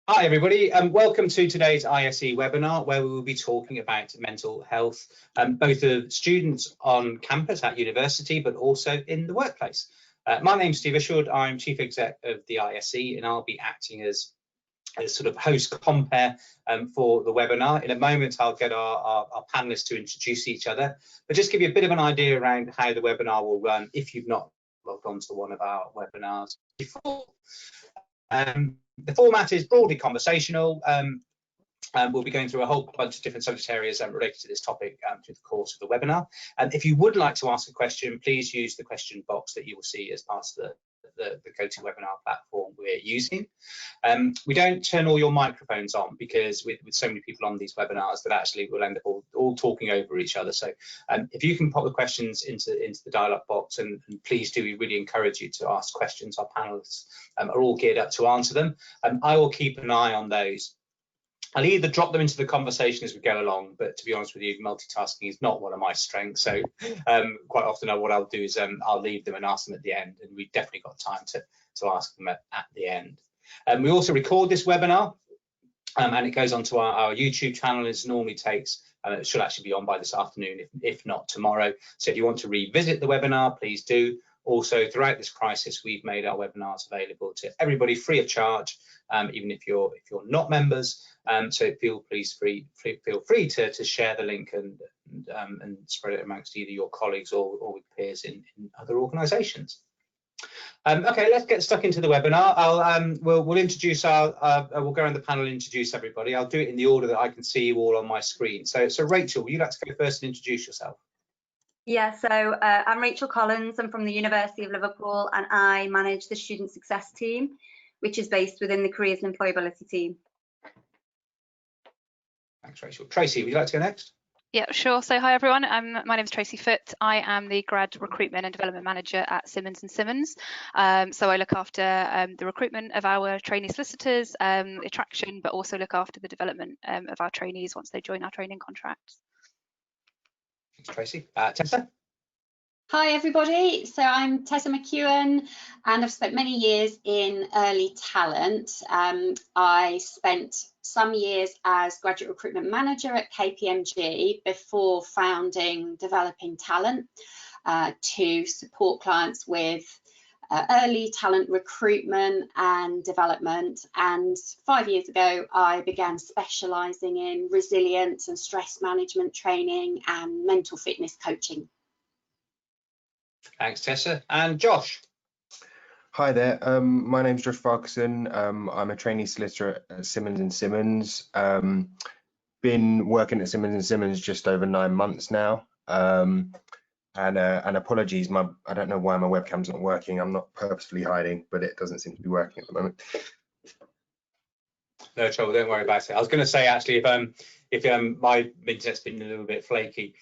Hi everybody, and welcome to today's ISE webinar, where we will be talking about mental health, both of students on campus at university, but also in the workplace. My name's Steve Isherwood. I'm Chief Exec of the ISE, and I'll be acting as sort of host compere for the webinar. In a moment, I'll get our panelists to introduce each other, but just give you a bit of an idea around how the webinar will run if you've not logged on to one of our webinars before. The format is broadly conversational. We'll be going through a whole bunch of different subject areas related to this topic through the course of the webinar. If you would like to ask a question, please use the question box that you will see as part of the GoToWebinar platform we're using. We don't turn all your microphones on because with so many people on these webinars that actually we'll end up all talking over each other. So if you can pop the questions into the dialogue box, and please do, we really encourage you to ask questions. Our panelists are all geared up to answer them. I will keep an eye on those. I'll either drop them into the conversation as we go along, but to be honest with you, multitasking is not one of my strengths. So quite often what I'll do is I'll leave them and ask them at the end, and we've definitely got time to ask them at the end. We also record this webinar, and it goes onto our YouTube channel. It normally takes, it should actually be on by this afternoon, if not tomorrow. So if you want to revisit the webinar, please do. Also, throughout this crisis, we've made our webinars available to everybody free of charge, even if you're not members. So feel free to share the link and spread it amongst either your colleagues or with peers in other organisations. Okay, let's get stuck into the webinar. We'll introduce we'll go around the panel and introduce everybody. I'll do it in the order that I can see you all on my screen. So Rachel, would you like to go first and introduce yourself? Yeah, so I'm Rachael Collins. I'm from the University of Liverpool, and I manage the Student Success team, which is based within the Careers and Employability team. Thanks, Rachel. Tracy, would you like to go next? Yeah, sure. So hi everyone, my name is Tracy Foote. I am the Grad Recruitment and Development Manager at Simmons Simmons. So I look after the recruitment of our trainee solicitors, attraction, but also look after the development of our trainees once they join our training contracts. Thanks, Tracy. Tessa? Hi everybody, so I'm Tessa McEwan, and I've spent many years in early talent. I spent some years as graduate recruitment manager at KPMG before founding Developing Talent to support clients with early talent recruitment and development. And 5 years ago, I began specialising in resilience and stress management training and mental fitness coaching. Thanks, Tessa. And Josh? Hi there, my name's Josh Farquharson. I'm a trainee solicitor at Simmons Simmons. Been working at Simmons Simmons just over 9 months now. And apologies, I don't know why my webcam's not working. I'm not purposefully hiding, but it doesn't seem to be working at the moment. No trouble, don't worry about it. I was going to say actually, if my internet's been a little bit flaky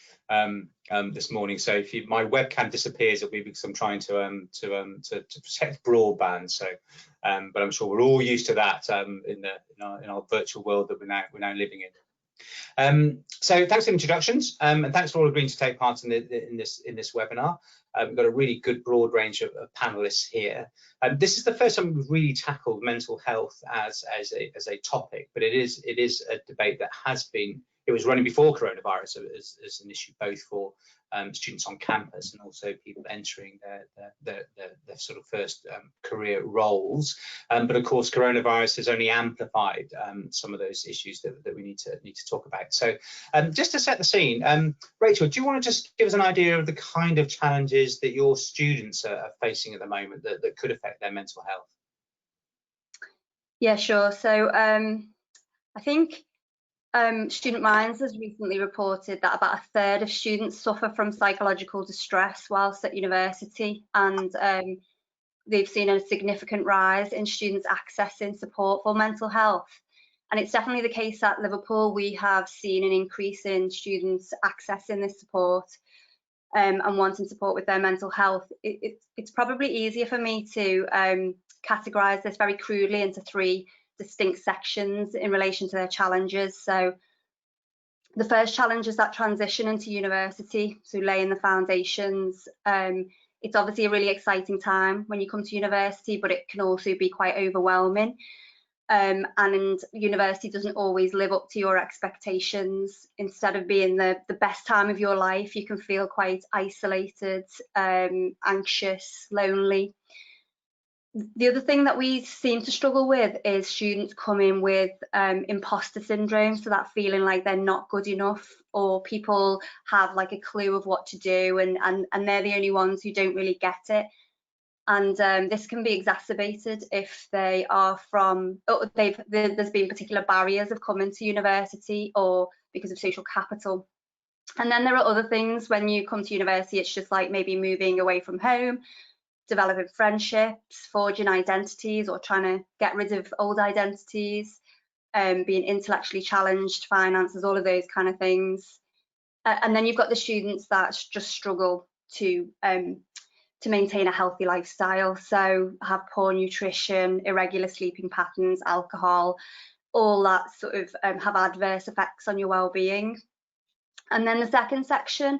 this morning, so if my webcam disappears, it'll be because I'm trying to protect broadband. So, but I'm sure we're all used to that in our virtual world that we're now living in. So thanks for the introductions, and thanks for all agreeing to take part in this webinar. We've got a really good broad range of panelists here. This is the first time we've really tackled mental health as a topic, but it is a debate that it was running before coronavirus as an issue, both for students on campus and also people entering their sort of first career roles. But of course, coronavirus has only amplified some of those issues that we need to talk about. So just to set the scene, Rachel, do you want to just give us an idea of the kind of challenges that your students are facing at the moment that could affect their mental health? Yeah, sure. So I think Student Minds has recently reported that about a third of students suffer from psychological distress whilst at university, and they've seen a significant rise in students accessing support for mental health. And it's definitely the case at Liverpool. We have seen an increase in students accessing this support and wanting support with their mental health. It's probably easier for me to categorise this very crudely into 3 distinct sections in relation to their challenges. So the first challenge is that transition into university, so laying the foundations. It's obviously a really exciting time when you come to university, but it can also be quite overwhelming. and university doesn't always live up to your expectations. Instead of being the best time of your life, you can feel quite isolated, anxious, lonely. The other thing that we seem to struggle with is students coming with imposter syndrome, so that feeling like they're not good enough, or people have like a clue of what to do, and they're the only ones who don't really get it. And this can be exacerbated if they are from, there's been particular barriers of coming to university, or because of social capital. And then there are other things. When you come to university, it's just like maybe moving away from home, developing friendships, forging identities, or trying to get rid of old identities, being intellectually challenged, finances, all of those kind of things. And then you've got the students that just struggle to maintain a healthy lifestyle, so have poor nutrition, irregular sleeping patterns, alcohol, all that sort of have adverse effects on your well-being. And then the second section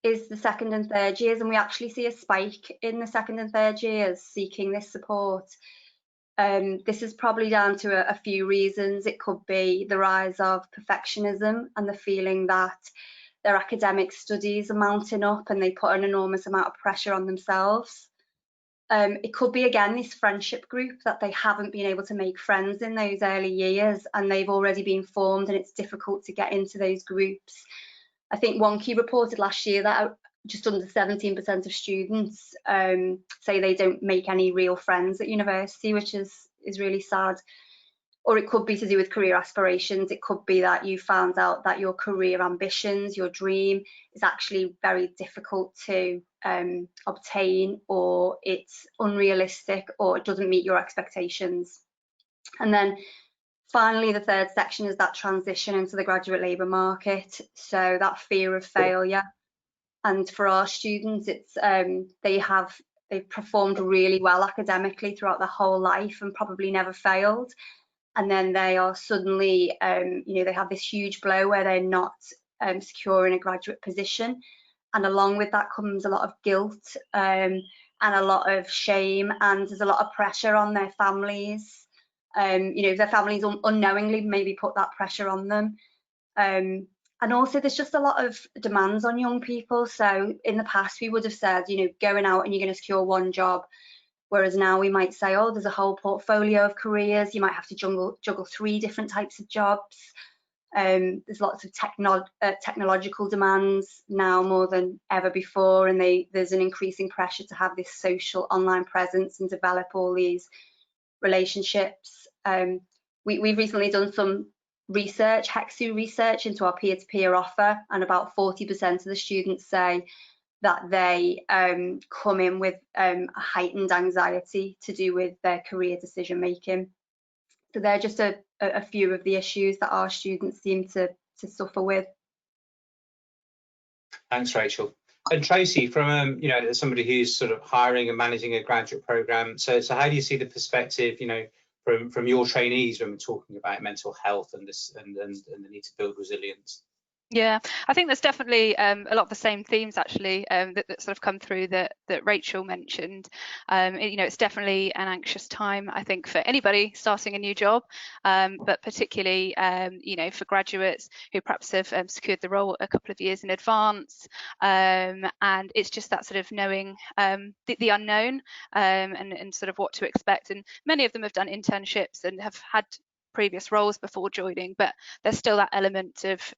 is the second and third years, and we actually see a spike in the second and third years seeking this support. This is probably down to a few reasons. It could be the rise of perfectionism and the feeling that their academic studies are mounting up and they put an enormous amount of pressure on themselves. It could be, again, this friendship group that they haven't been able to make friends in those early years, and they've already been formed and it's difficult to get into those groups. I think Wonky reported last year that just under 17% of students say they don't make any real friends at university, which is really sad. Or it could be to do with career aspirations. It could be that you found out that your career ambitions, your dream, is actually very difficult to obtain, or it's unrealistic, or it doesn't meet your expectations. And then finally, the third section is that transition into the graduate labour market. So that fear of failure. And for our students, it's they've performed really well academically throughout their whole life and probably never failed. And then they are suddenly, they have this huge blow where they're not secure in a graduate position. And along with that comes a lot of guilt and a lot of shame, and there's a lot of pressure on their families. Their families unknowingly maybe put that pressure on them. And also there's just a lot of demands on young people. So in the past we would have said, going out and you're going to secure one job. Whereas now we might say, oh, there's a whole portfolio of careers. You might have to juggle 3 different types of jobs. There's lots of technological demands now more than ever before, and there's an increasing pressure to have this social online presence and develop all these relationships. We've recently done some research, HECSU research, into our peer-to-peer offer, and about 40% of the students say that they come in with a heightened anxiety to do with their career decision making. So they're just a few of the issues that our students seem to suffer with. Thanks, Rachel. And Tracy, from somebody who's sort of hiring and managing a graduate program, so how do you see the perspective, from your trainees when we're talking about mental health and the need to build resilience? Yeah, I think there's definitely a lot of the same themes actually that sort of come through that Rachel mentioned. It's definitely an anxious time, I think, for anybody starting a new job, but particularly for graduates who perhaps have secured the role a couple of years in advance, and it's just that sort of knowing the unknown and sort of what to expect. And many of them have done internships and have had previous roles before joining, but there's still that element of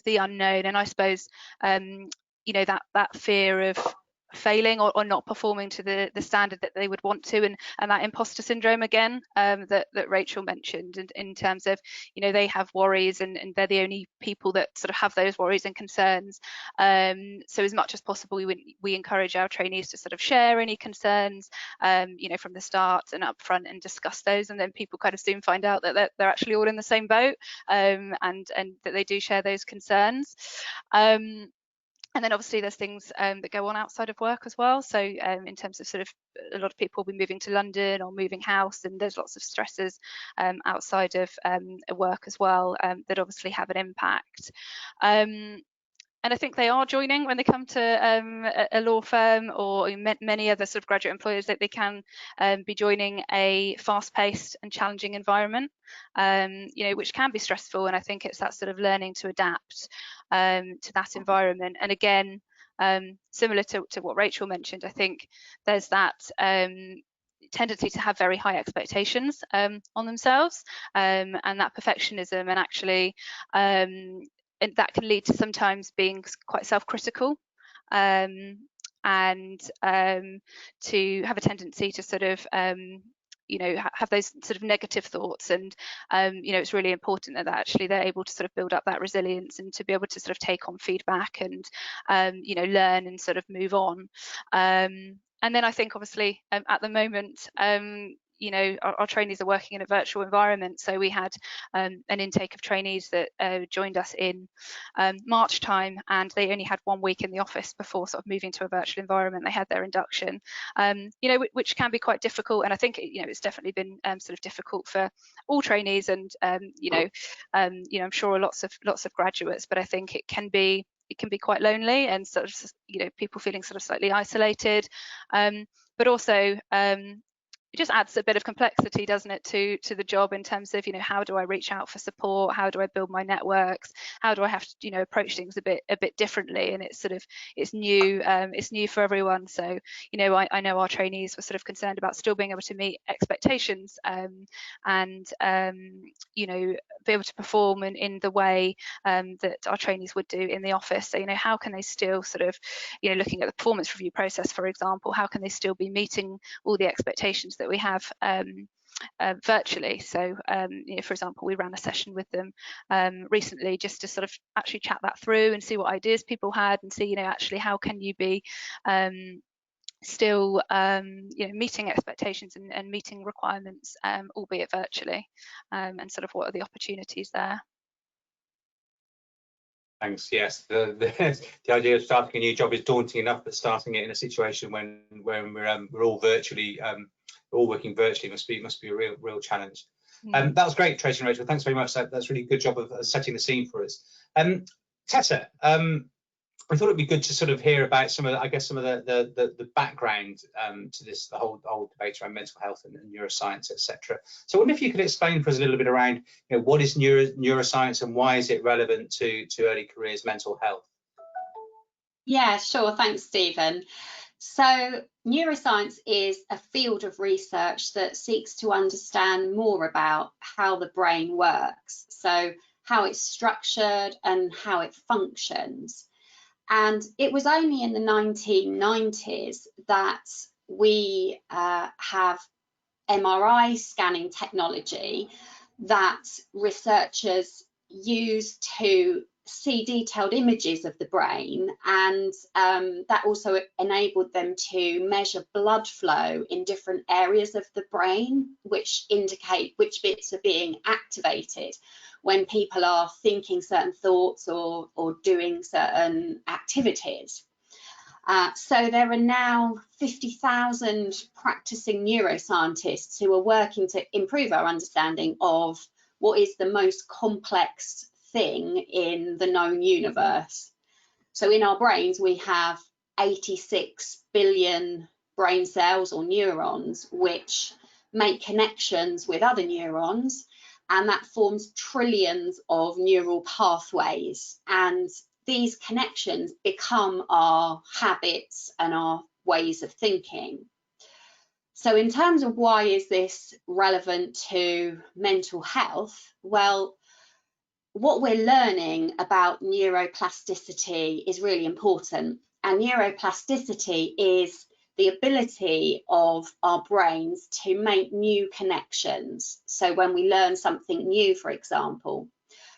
the unknown, and I suppose that fear of failing or not performing to the standard that they would want to, and that imposter syndrome again that Rachel mentioned, and in terms of they have worries and they're the only people that sort of have those worries and concerns. So as much as possible we encourage our trainees to sort of share any concerns from the start and up front, and discuss those, and then people kind of soon find out that they're actually all in the same boat, and that they do share those concerns. And then obviously there's things that go on outside of work as well. So in terms of sort of a lot of people will be moving to London or moving house, and there's lots of stresses outside of work as well that obviously have an impact. And I think they are joining when they come to a law firm, or many other sort of graduate employers, that they can be joining a fast-paced and challenging environment, which can be stressful. And I think it's that sort of learning to adapt to that environment. And again, similar to what Rachael mentioned, I think there's that tendency to have very high expectations on themselves, and that perfectionism, and actually and that can lead to sometimes being quite self-critical, and to have a tendency to sort of have those sort of negative thoughts. And it's really important that actually they're able to sort of build up that resilience, and to be able to sort of take on feedback, and learn and sort of move on. And then I think obviously at the moment, our trainees are working in a virtual environment. So we had an intake of trainees that joined us in March time, and they only had 1 week in the office before sort of moving to a virtual environment. They had their induction, which can be quite difficult. And I think it's definitely been sort of difficult for all trainees, and I'm sure lots of graduates. But I think it can be quite lonely, and sort of people feeling sort of slightly isolated, but also it just adds a bit of complexity, doesn't it, to the job, in terms of how do I reach out for support, how do I build my networks, how do I have to approach things a bit differently. And it's new for everyone. So I know our trainees were sort of concerned about still being able to meet expectations, and be able to perform in the way that our trainees would do in the office. So how can they still sort of looking at the performance review process, for example, how can they still be meeting all the expectations that we have virtually. So for example, we ran a session with them recently, just to sort of actually chat that through and see what ideas people had, and see actually how can you be still meeting expectations and meeting requirements, albeit virtually, and sort of what are the opportunities there. Thanks. Yes, the idea of starting a new job is daunting enough, but starting it in a situation when we're all virtually, all working virtually, must be a real challenge. That was great, Tracy and Rachael. Thanks very much. That's a really good job of setting the scene for us. Tessa, I thought it'd be good to sort of hear about some of the background to this, the whole debate around mental health and neuroscience, etc. So I wonder if you could explain for us a little bit around what is neuroscience, and why is it relevant to early careers mental health? Yeah, sure. Thanks, Stephen. So neuroscience is a field of research that seeks to understand more about how the brain works, so how it's structured and how it functions. And it was only in the 1990s that we have MRI scanning technology that researchers use to see detailed images of the brain, and that also enabled them to measure blood flow in different areas of the brain, which indicate which bits are being activated when people are thinking certain thoughts or doing certain activities. So there are now 50,000 practicing neuroscientists who are working to improve our understanding of what is the most complex thing in the known universe. So in our brains, we have 86 billion brain cells, or neurons, which make connections with other neurons, and that forms trillions of neural pathways. And these connections become our habits and our ways of thinking. So in terms of why is this relevant to mental health? Well, what we're learning about neuroplasticity is really important. And neuroplasticity is the ability of our brains to make new connections. So when we learn something new, for example.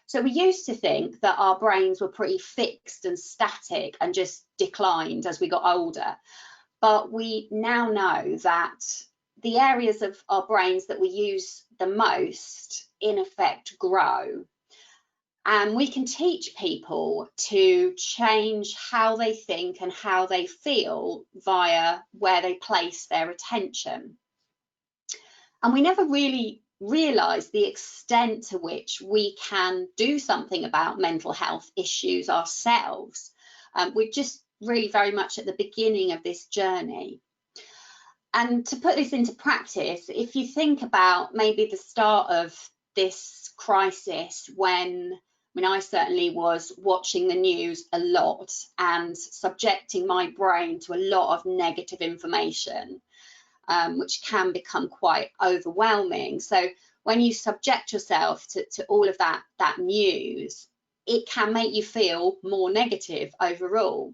So we used to think that our brains were pretty fixed and static and just declined as we got older. But we now know that the areas of our brains that we use the most, in effect, grow. And we can teach people to change how they think and how they feel via where they place their attention. And we never really realised the extent to which we can do something about mental health issues ourselves We're just really very much at the beginning of this journey. And to put this into practice, if you think about maybe the start of this crisis, when I certainly was watching the news a lot and subjecting my brain to a lot of negative information, which can become quite overwhelming. So when you subject yourself to all of that news, it can make you feel more negative overall.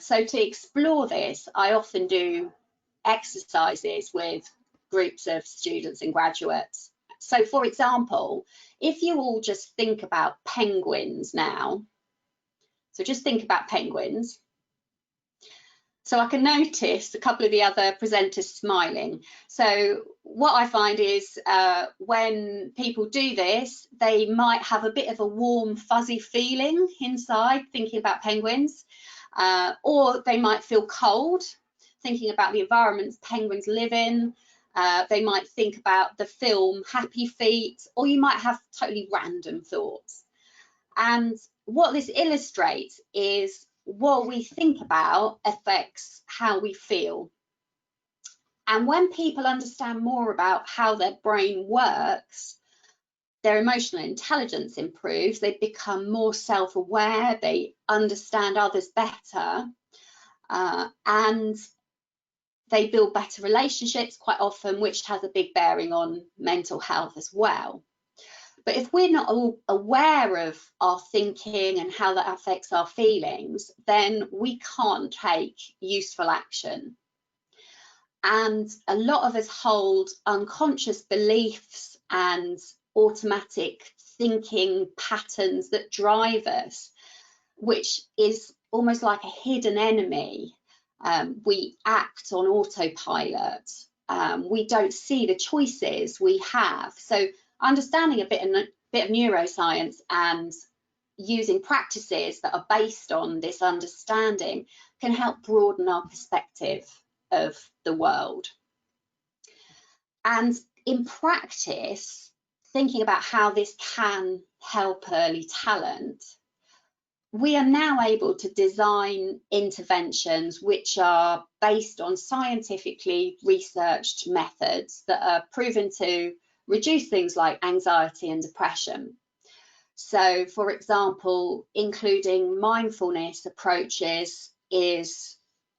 So to explore this, I often do exercises with groups of students and graduates. So for example, if you all just think about penguins now, so just think about penguins. So I can notice a couple of the other presenters smiling. So what I find is when people do this, they might have a bit of a warm, fuzzy feeling inside thinking about penguins, or they might feel cold thinking about the environments penguins live in. They might think about the film Happy Feet, or you might have totally random thoughts. And what this illustrates is what we think about affects how we feel. And when people understand more about how their brain works, their emotional intelligence improves, they become more self-aware, they understand others better, and they build better relationships quite often, which has a big bearing on mental health as well. But if we're not all aware of our thinking and how that affects our feelings, then we can't take useful action. And a lot of us hold unconscious beliefs and automatic thinking patterns that drive us, which is almost like a hidden enemy. We act on autopilot. We don't see the choices we have. So understanding a bit of neuroscience and using practices that are based on this understanding can help broaden our perspective of the world. And in practice, thinking about how this can help early talent, we are now able to design interventions which are based on scientifically researched methods that are proven to reduce things like anxiety and depression. So, for example, including mindfulness approaches is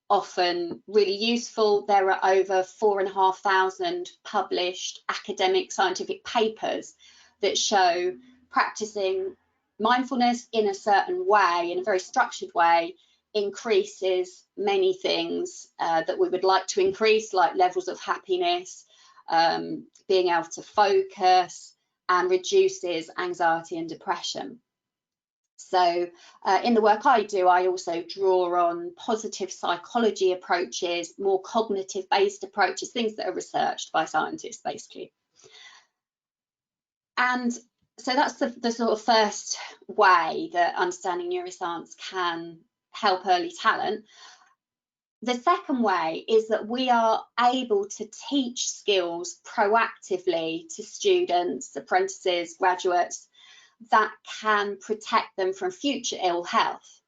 often really useful. There are over 4,500 published academic scientific papers that show practicing mindfulness in a certain way, in a very structured way, increases many things that we would like to increase, like levels of happiness, being able to focus, and reduces anxiety and depression. So in the work I do, I also draw on positive psychology approaches, more cognitive based approaches, things that are researched by scientists basically. And so that's the sort of first way that understanding neuroscience can help early talent. The second way is that we are able to teach skills proactively to students, apprentices, graduates that can protect them from future ill health.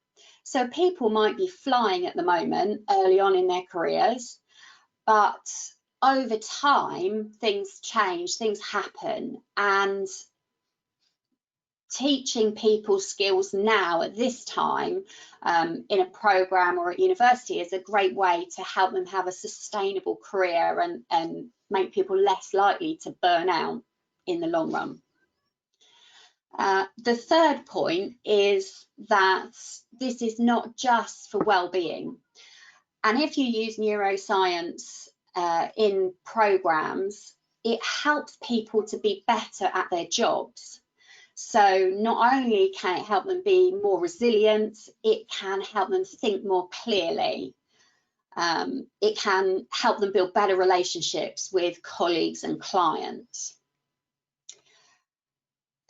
So people might be flying at the moment early on in their careers, but over time things change, things happen, and teaching people skills now at this time in a program or at university is a great way to help them have a sustainable career and make people less likely to burn out in the long run. The third point is that this is not just for well-being. And if you use neuroscience in programs, it helps people to be better at their jobs. So not only can it help them be more resilient, it can help them think more clearly. It can help them build better relationships with colleagues and clients.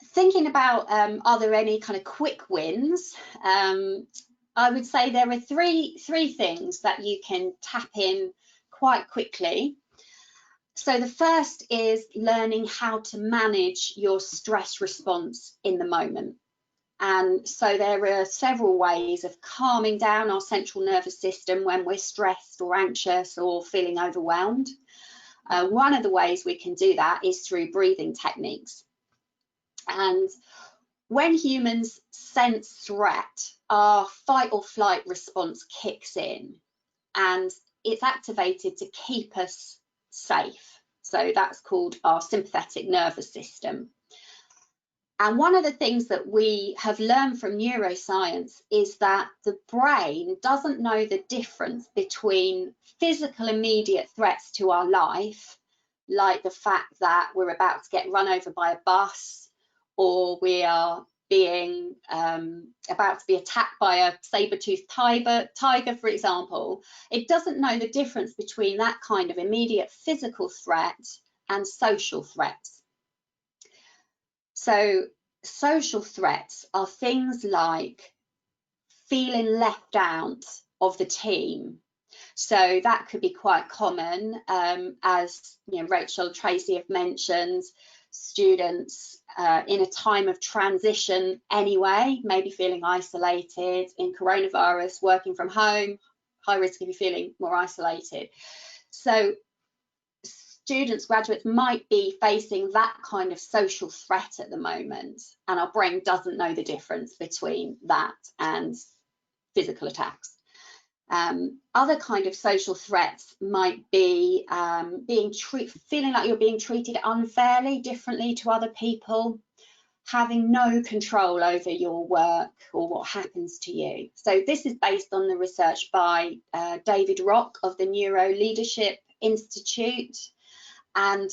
Thinking about are there any kind of quick wins, I would say there are three things that you can tap in quite quickly. So the first is learning how to manage your stress response in the moment. And so there are several ways of calming down our central nervous system when we're stressed or anxious or feeling overwhelmed. One of the ways we can do that is through breathing techniques. And when humans sense threat, our fight or flight response kicks in, and it's activated to keep us safe. So that's called our sympathetic nervous system. And one of the things that we have learned from neuroscience is that the brain doesn't know the difference between physical immediate threats to our life, like the fact that we're about to get run over by a bus, or we are being about to be attacked by a saber-toothed tiger, for example. It doesn't know the difference between that kind of immediate physical threat and social threats. So social threats are things like feeling left out of the team. So that could be quite common, as Rachael, Tracy have mentioned, students in a time of transition anyway, maybe feeling isolated. In coronavirus, working from home, high risk of you feeling more isolated. So students, graduates might be facing that kind of social threat at the moment, and our brain doesn't know the difference between that and physical attacks. Other kind of social threats might be feeling like you're being treated unfairly, differently to other people, having no control over your work or what happens to you. So this is based on the research by David Rock of the Neuro Leadership Institute. And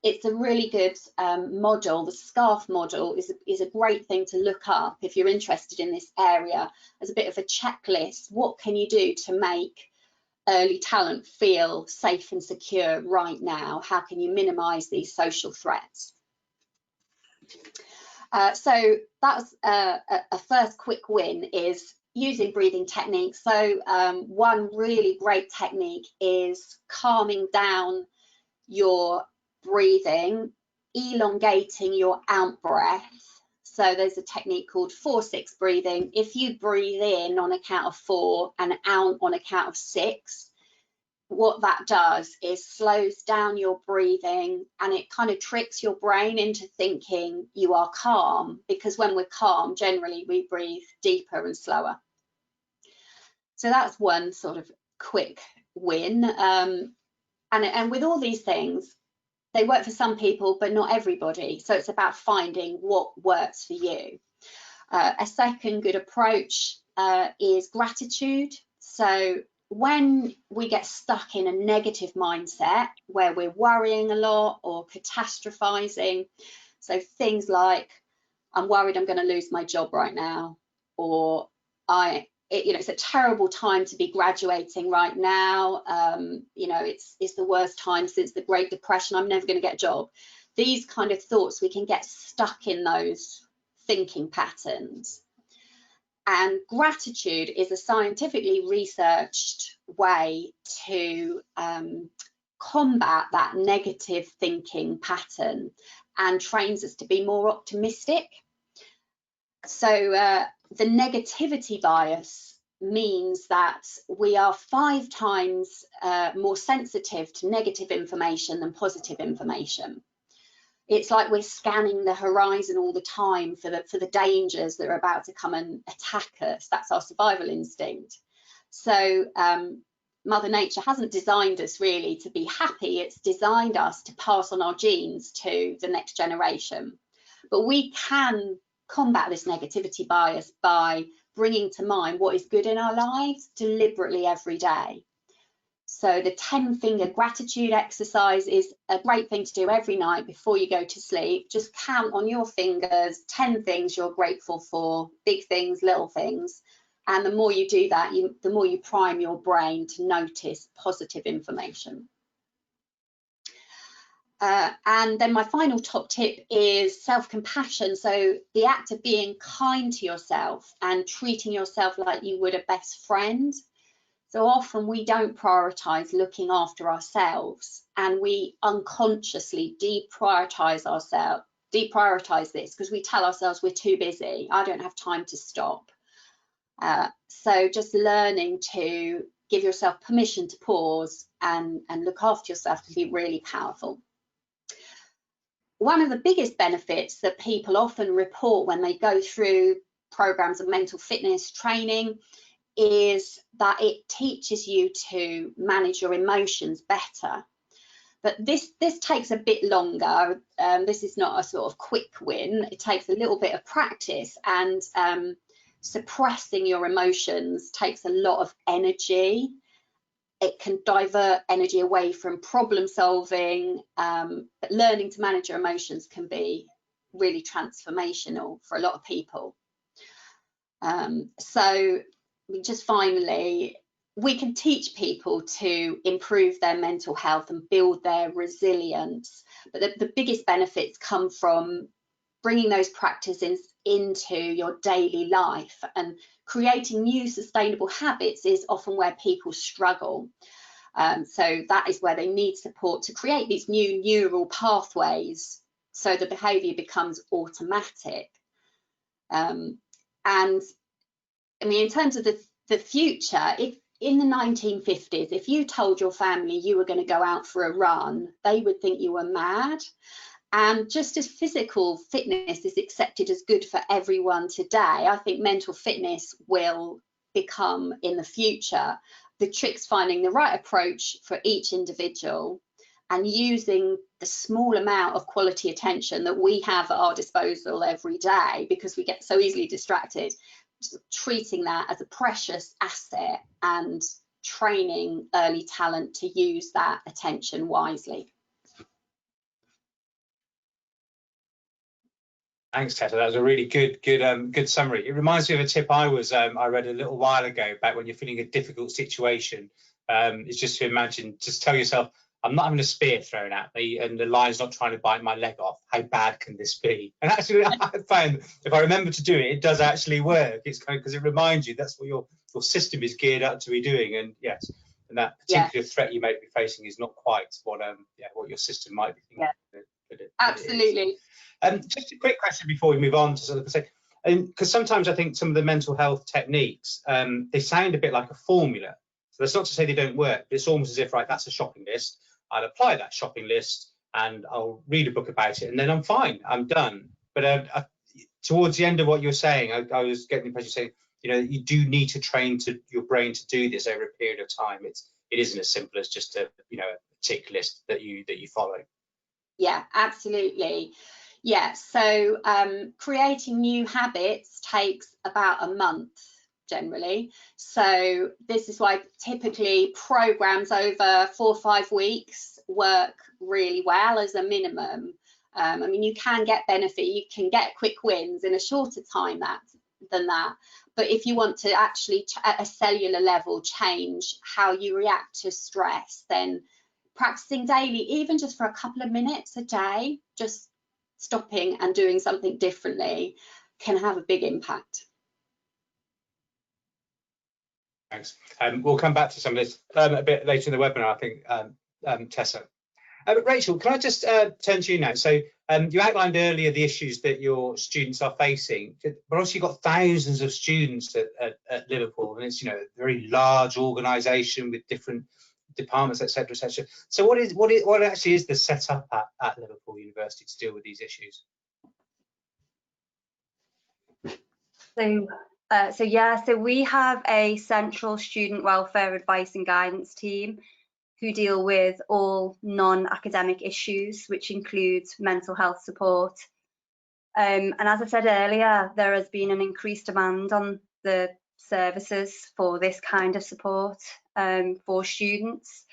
it's a really good model. The SCARF model is a great thing to look up if you're interested in this area, as a bit of a checklist. What can you do to make early talent feel safe and secure right now? How can you minimise these social threats? So that's a first quick win, is using breathing techniques. So one really great technique is calming down your breathing, elongating your out breath. So there's a technique called 4-6 breathing. If you breathe in on a count of 4 and out on a count of 6, what that does is slows down your breathing, and it kind of tricks your brain into thinking you are calm, because when we're calm, generally we breathe deeper and slower. So that's one sort of quick win. And with all these things, they work for some people, but not everybody. So it's about finding what works for you. A second good approach is gratitude. So when we get stuck in a negative mindset where we're worrying a lot or catastrophizing, so things like, I'm worried I'm going to lose my job right now, or it's a terrible time to be graduating right now. It's the worst time since the Great Depression. I'm never going to get a job. These kind of thoughts, we can get stuck in those thinking patterns. And gratitude is a scientifically researched way to combat that negative thinking pattern and trains us to be more optimistic. So the negativity bias means that we are 5 times more sensitive to negative information than positive information. It's like we're scanning the horizon all the time for the dangers that are about to come and attack us. That's our survival instinct. So Mother Nature hasn't designed us really to be happy. It's designed us to pass on our genes to the next generation. But we can combat this negativity bias by bringing to mind what is good in our lives deliberately every day. So the 10-finger gratitude exercise is a great thing to do every night before you go to sleep. Just count on your fingers 10 things you're grateful for, big things, little things. And the more you do that, the more you prime your brain to notice positive information. And then my final top tip is self-compassion. So the act of being kind to yourself and treating yourself like you would a best friend. So often we don't prioritise looking after ourselves, and we unconsciously deprioritise deprioritise this, because we tell ourselves we're too busy, I don't have time to stop. So just learning to give yourself permission to pause and look after yourself can be really powerful. One of the biggest benefits that people often report when they go through programs of mental fitness training is that it teaches you to manage your emotions better. But this takes a bit longer. This is not a sort of quick win. It takes a little bit of practice, and suppressing your emotions takes a lot of energy. It can divert energy away from problem solving, but learning to manage your emotions can be really transformational for a lot of people. So just finally, we can teach people to improve their mental health and build their resilience, but the biggest benefits come from bringing those practices into your daily life, and creating new sustainable habits is often where people struggle. So that is where they need support to create these new neural pathways so the behaviour becomes automatic. And I mean, in terms of the future, if in the 1950s, if you told your family you were going to go out for a run, they would think you were mad. And just as physical fitness is accepted as good for everyone today, I think mental fitness will become in the future. The trick's finding the right approach for each individual and using the small amount of quality attention that we have at our disposal every day, because we get so easily distracted, treating that as a precious asset and training early talent to use that attention wisely. Thanks, Tessa. That was a really good summary. It reminds me of a tip I read a little while ago about when you're feeling a difficult situation. It's just to imagine, just tell yourself, I'm not having a spear thrown at me and the lion's not trying to bite my leg off. How bad can this be? And actually, I found if I remember to do it, it does actually work. It's kind of because it reminds you that's what your system is geared up to be doing. And yes, and that particular threat you may be facing is not quite what your system might be thinking. Yeah. Absolutely. Just a quick question before we move on to sort of say, because sometimes I think some of the mental health techniques, they sound a bit like a formula. So that's not to say they don't work, but it's almost as if, right, that's a shopping list. I'll apply that shopping list and I'll read a book about it and then I'm fine, I'm done. But towards the end of what you're saying, I was getting the impression saying, you do need to train your brain to do this over a period of time. It isn't as simple as just a tick list that you follow. Yeah, absolutely. Yeah, so creating new habits takes about a month generally. So this is why typically programs over 4 or 5 weeks work really well as a minimum. I mean, you can get benefit, you can get quick wins in a shorter time than that. But if you want to actually, at a cellular level, change how you react to stress, then practicing daily, even just for a couple of minutes a day, just stopping and doing something differently can have a big impact. Thanks. We'll come back to some of this a bit later in the webinar, I think, Tessa. Rachel, can I just turn to you now? So you outlined earlier the issues that your students are facing, but also you've got thousands of students at Liverpool, and it's a very large organisation with different departments, etc., etc. So what actually is the setup at Liverpool University to deal with these issues? So we have a central student welfare advice and guidance team who deal with all non-academic issues, which includes mental health support. And as I said earlier, there has been an increased demand on the services for this kind of support for students.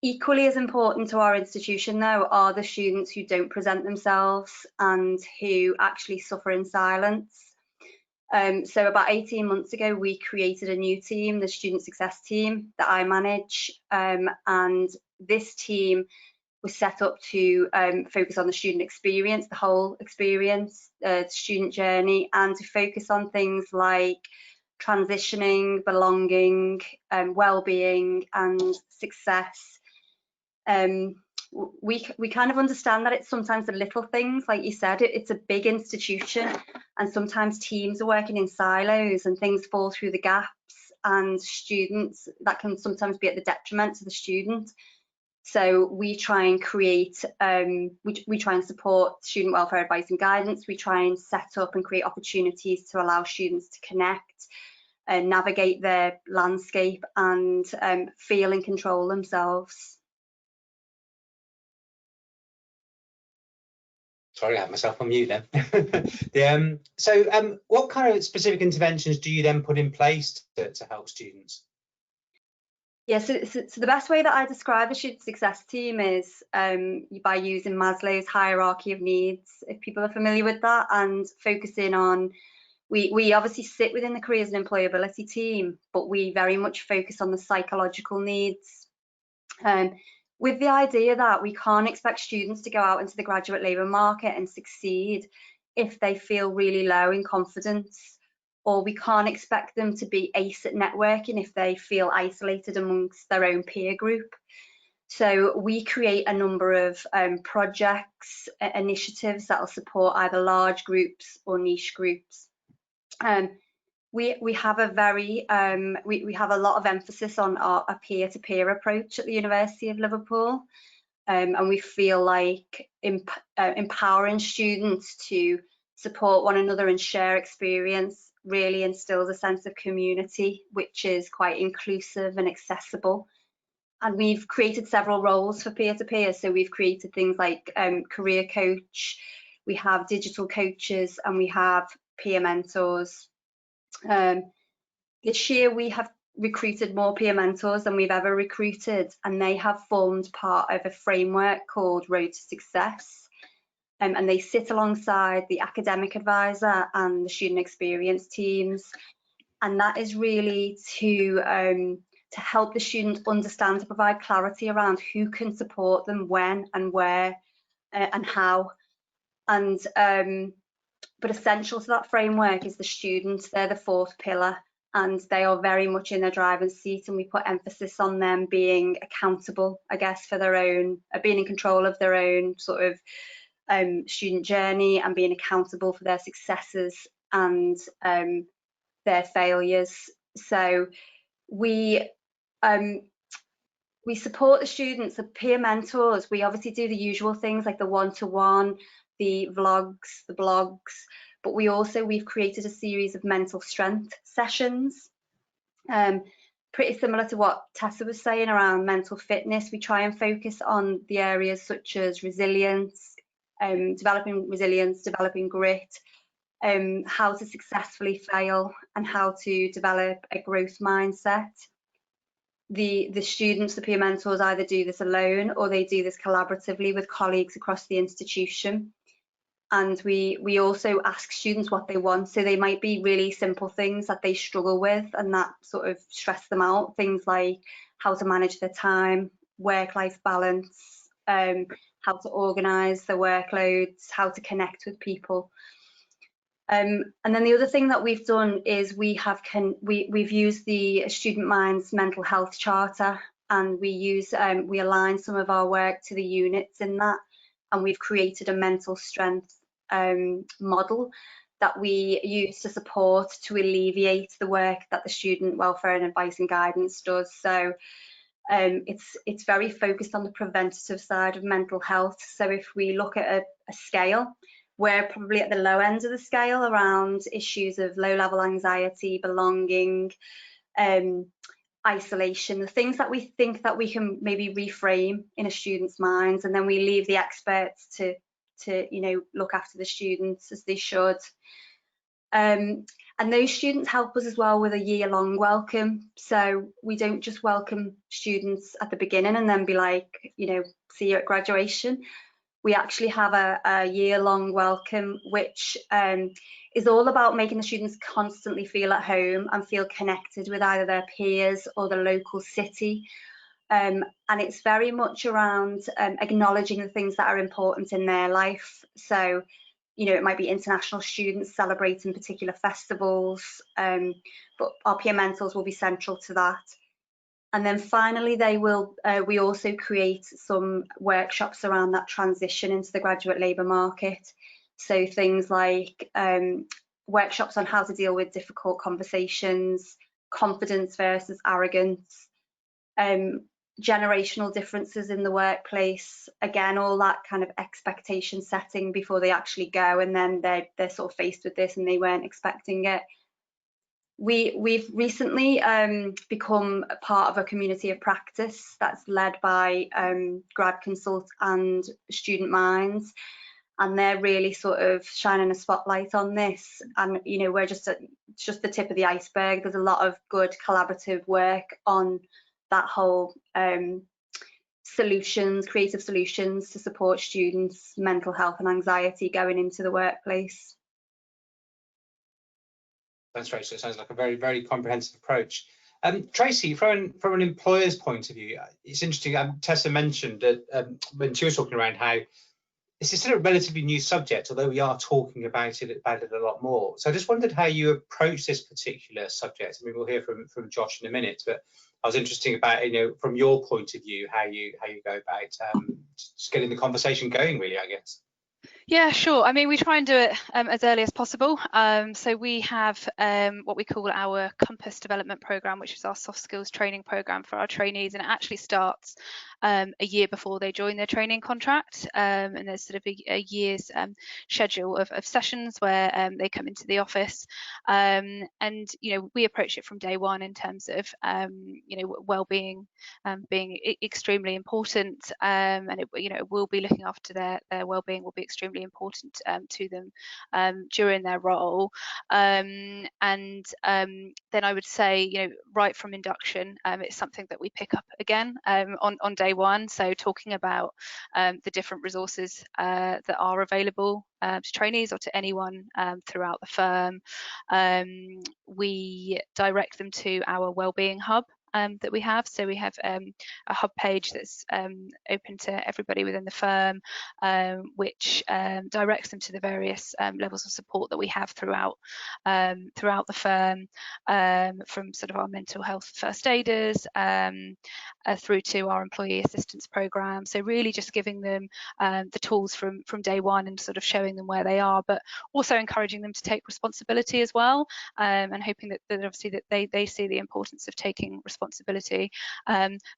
Equally as important to our institution, though, are the students who don't present themselves and who actually suffer in silence. So about 18 months ago, we created a new team, the Student Success Team that I manage, and this team was set up to focus on the student experience, the whole experience, student journey, and to focus on things like transitioning, belonging, well-being and success. we kind of understand that it's sometimes the little things, like you said, it's a big institution, and sometimes teams are working in silos and things fall through the gaps, and students, that can sometimes be at the detriment to the student. So we try and create, we try and support student welfare advice and guidance. We try and set up and create opportunities to allow students to connect and navigate their landscape and feel and control themselves. Sorry, I had myself on mute then. So what kind of specific interventions do you then put in place to help students? Yeah, so the best way that I describe the student success team is by using Maslow's hierarchy of needs, if people are familiar with that, and focusing on, we obviously sit within the careers and employability team, but we very much focus on the psychological needs. With the idea that we can't expect students to go out into the graduate labour market and succeed if they feel really low in confidence, or we can't expect them to be ace at networking if they feel isolated amongst their own peer group. So we create a number of projects, initiatives that will support either large groups or niche groups. We have a very we have a lot of emphasis on our peer-to-peer approach at the University of Liverpool, and we feel like empowering students to support one another and share experience really instills a sense of community, which is quite inclusive and accessible. And we've created several roles for peer-to-peer. So we've created things like career coach, we have digital coaches, and we have peer mentors. This year we have recruited more peer mentors than we've ever recruited, and they have formed part of a framework called Road to Success. And they sit alongside the academic advisor and the student experience teams, and that is really to help the student understand, to provide clarity around who can support them, when and where and how. And but essential to that framework is the students. They're the fourth pillar, and they are very much in their driving seat, and we put emphasis on them being accountable, I guess, for their own, being in control of their own sort of student journey, and being accountable for their successes and their failures. So we support the students, the peer mentors. We obviously do the usual things like the one-to-one, the vlogs, the blogs, but we've created a series of mental strength sessions, pretty similar to what Tessa was saying around mental fitness. We try and focus on the areas such as resilience, developing grit, how to successfully fail, and how to develop a growth mindset. The students, the peer mentors, either do this alone or they do this collaboratively with colleagues across the institution. And we also ask students what they want. So they might be really simple things that they struggle with and that sort of stress them out. Things like how to manage their time, work-life balance, how to organise their workloads, how to connect with people. And then the other thing that we've done is we've used the Student Minds Mental Health Charter, and we align some of our work to the units in that, and we've created a mental strength model that we use to support, to alleviate the work that the student welfare and advice and guidance does. So it's very focused on the preventative side of mental health. So if we look at a scale, we're probably at the low end of the scale around issues of low-level anxiety, belonging, isolation, the things that we think that we can maybe reframe in a student's minds, and then we leave the experts to look after the students as they should. And those students help us as well with a year-long welcome. So we don't just welcome students at the beginning and then be like, see you at graduation. We actually have a year-long welcome, which is all about making the students constantly feel at home and feel connected with either their peers or the local city. And it's very much around acknowledging the things that are important in their life. So, it might be international students celebrating particular festivals, but our peer mentors will be central to that. And then finally, we also create some workshops around that transition into the graduate labour market. So things like workshops on how to deal with difficult conversations, confidence versus arrogance, generational differences in the workplace. Again, all that kind of expectation setting before they actually go, and then they're sort of faced with this and they weren't expecting it. We've recently become a part of a community of practice that's led by grad consult and student minds, and they're really sort of shining a spotlight on this. And you know, we're just the tip of the iceberg. There's a lot of good collaborative work on that whole creative solutions to support students' mental health and anxiety going into the workplace. Thanks, Rachel. It sounds like a very, very comprehensive approach. Tracy, from an employer's point of view, it's interesting. Tessa mentioned that when she was talking around how this is still a relatively new subject, although we are talking about it a lot more. So I just wondered how you approach this particular subject. I mean, we'll hear from Josh in a minute, but I was interested about, you know, from your point of view, how you go about just getting the conversation going, really, I guess. Yeah, sure. I mean, we try and do it as early as possible. So we have what we call our Compass Development Programme, which is our soft skills training programme for our trainees, and it actually starts a year before they join their training contract. And there's sort of a year's schedule of sessions where they come into the office, and you know, we approach it from day one in terms of you know, well-being being extremely important, and it, you know, will be looking after their well-being will be extremely important to them during their role. And then I would say, you know, right from induction, it's something that we pick up again on day one. So talking about the different resources that are available to trainees or to anyone throughout the firm. We direct them to our wellbeing hub that we have. So we have a hub page that's open to everybody within the firm, which directs them to the various levels of support that we have throughout the firm, from sort of our mental health first aiders through to our employee assistance program. So really just giving them the tools from day one and sort of showing them where they are, but also encouraging them to take responsibility as well, and hoping that obviously that they see the importance of taking responsibility,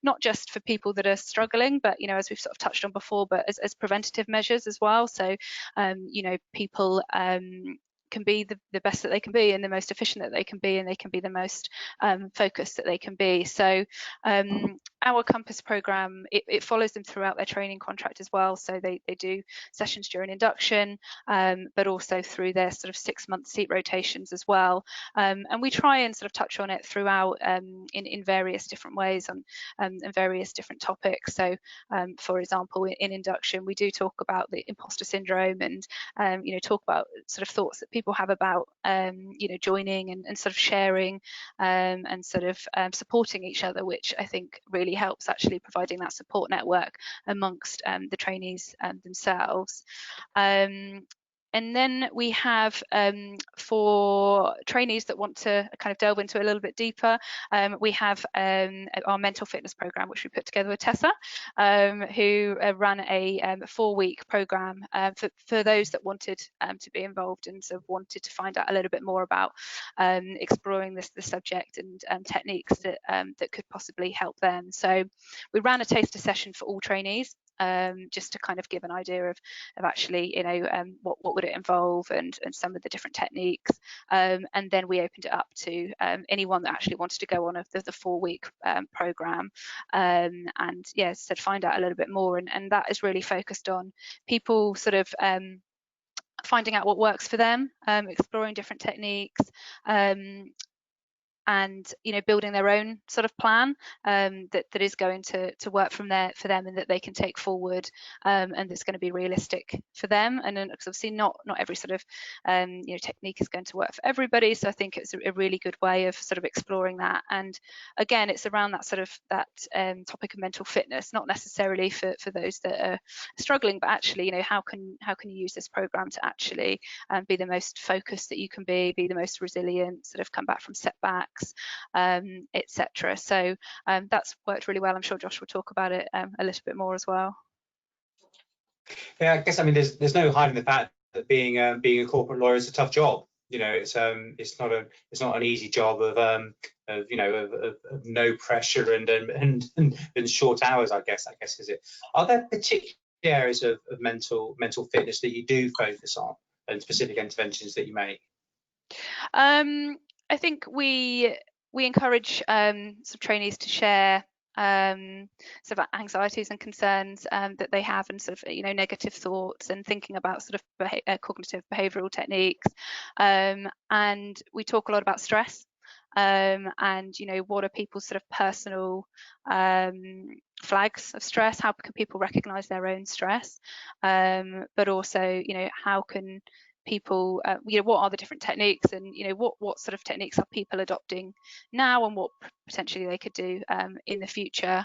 not just for people that are struggling, but you know, as we've sort of touched on before, but as preventative measures as well. So you know, people can be the best that they can be and the most efficient that they can be, and they can be the most focused that they can be. So our Compass programme, it follows them throughout their training contract as well. So they do sessions during induction, but also through their sort of 6-month seat rotations as well. And we try and sort of touch on it throughout in various different ways and various different topics. So for example, in induction, we do talk about the imposter syndrome and you know, talk about sort of thoughts that people have about you know, joining and sort of sharing and sort of supporting each other, which I think really helps, actually providing that support network amongst the trainees themselves. And then we have, for trainees that want to kind of delve into it a little bit deeper, we have our mental fitness program, which we put together with Tessa, who ran a 4-week program for those that wanted to be involved and sort of wanted to find out a little bit more about exploring the subject and techniques that could possibly help them. So we ran a taster session for all trainees, just to kind of give an idea of actually, you know, what would it involve and some of the different techniques, and then we opened it up to anyone that actually wanted to go on the 4-week program, and yeah, so find out a little bit more, and that is really focused on people sort of finding out what works for them, exploring different techniques, and you know, building their own sort of plan that is going to work for them, and that they can take forward, and that's going to be realistic for them. And then obviously not every sort of you know, technique is going to work for everybody, so I think it's a really good way of sort of exploring that. And again, it's around that sort of topic of mental fitness, not necessarily for those that are struggling, but actually, you know, how can you use this program to actually be the most focused that you can be the most resilient, sort of come back from setbacks, techniques, etc. So that's worked really well. I'm sure Josh will talk about it a little bit more as well. Yeah, I guess, I mean, there's no hiding the fact that being a corporate lawyer is a tough job. You know, it's not an easy job of no pressure and short hours. I guess is it. Are there particular areas of mental fitness that you do focus on, and specific interventions that you make? I think we encourage some trainees to share sort of anxieties and concerns that they have, and sort of negative thoughts, and thinking about sort of cognitive behavioural techniques. And we talk a lot about stress, and what are people's sort of personal flags of stress? How can people recognise their own stress? But also, how can people, what are the different techniques, and what sort of techniques are people adopting now, and what potentially they could do in the future.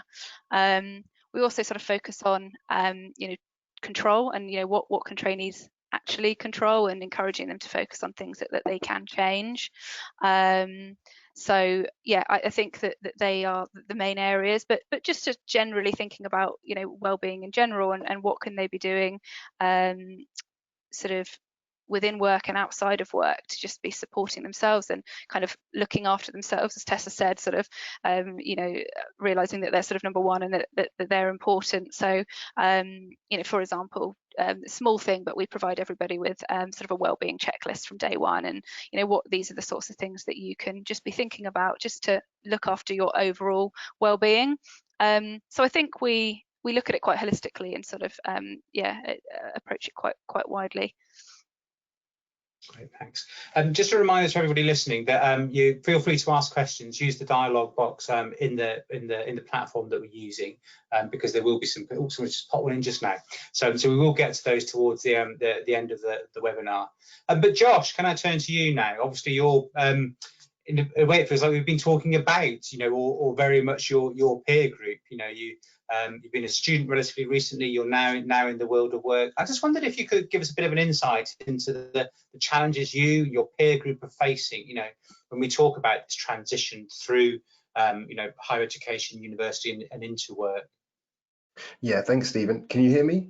We also sort of focus on control, and what can trainees actually control, and encouraging them to focus on things that they can change. So yeah, I think that they are the main areas, but just to generally thinking about well-being in general, and what can they be doing sort of within work and outside of work to just be supporting themselves and kind of looking after themselves, as Tessa said, sort of realizing that they're sort of number one, and that they're important. So for example, small thing, but we provide everybody with sort of a well-being checklist from day one, and what these are the sorts of things that you can just be thinking about just to look after your overall well-being. So I think we look at it quite holistically, and sort of approach it quite widely. Great, thanks. Just a reminder to everybody listening that you feel free to ask questions. Use the dialogue box in the platform that we're using, because there will be some. Also, just pop one in just now. So we will get to those towards the end of the webinar. But Josh, can I turn to you now? Obviously, you're in a way it feels like we've been talking about, or very much your peer group. You've been a student relatively recently. You're now in the world of work. I just wondered if you could give us a bit of an insight into the challenges your peer group are facing. When we talk about this transition through, higher education, university, and into work. Yeah, thanks, Stephen. Can you hear me?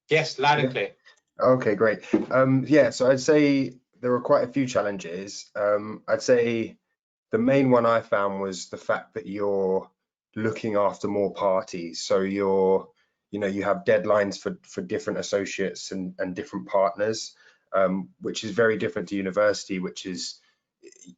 Yes, loud and clear. Okay, great. Yeah, so I'd say there are quite a few challenges. I'd say the main one I found was the fact that you're looking after more parties. So you have deadlines for different associates and different partners, which is very different to university, which is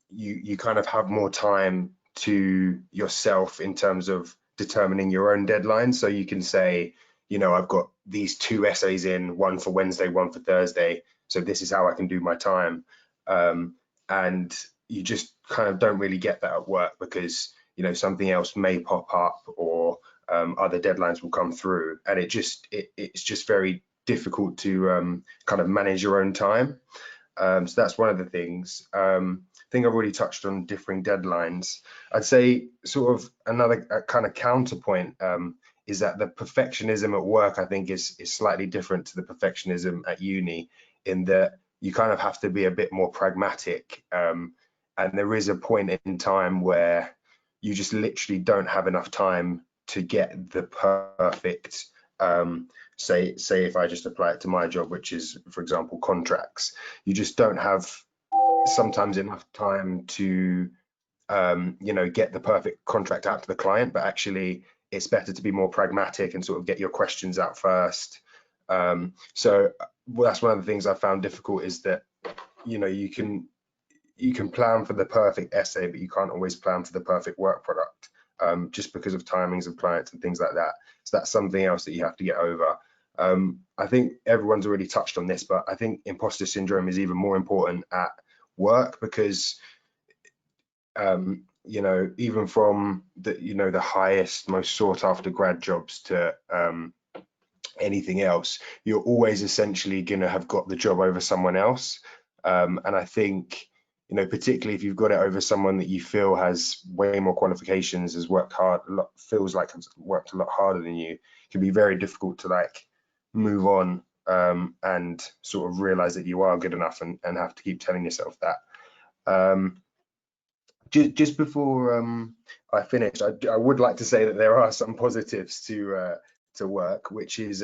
you kind of have more time to yourself in terms of determining your own deadlines. So you can say, I've got these 2 essays in, one for Wednesday, one for Thursday. So this is how I can do my time. And you just kind of don't really get that at work, because something else may pop up, or other deadlines will come through, and it's just very difficult to kind of manage your own time. So that's one of the things. I think I've already touched on differing deadlines. I'd say sort of another kind of counterpoint is that the perfectionism at work, I think, is slightly different to the perfectionism at uni, in that you kind of have to be a bit more pragmatic, and there is a point in time where you just literally don't have enough time to get the perfect, say if I just apply it to my job, which is, for example, contracts, you just don't have sometimes enough time to get the perfect contract out to the client. But actually, it's better to be more pragmatic and sort of get your questions out first. So that's one of the things I found difficult, is that you can plan for the perfect essay, but you can't always plan for the perfect work product, just because of timings of clients and things like that. So that's something else that you have to get over. I think everyone's already touched on this, but I think imposter syndrome is even more important at work, because even from the highest, most sought after grad jobs to anything else, you're always essentially going to have got the job over someone else. And I think, particularly if you've got it over someone that you feel has way more qualifications, has worked hard, feels like has worked a lot harder than you, it can be very difficult to move on and sort of realize that you are good enough, and have to keep telling yourself that. Just before I finish, I would like to say that there are some positives to work, which is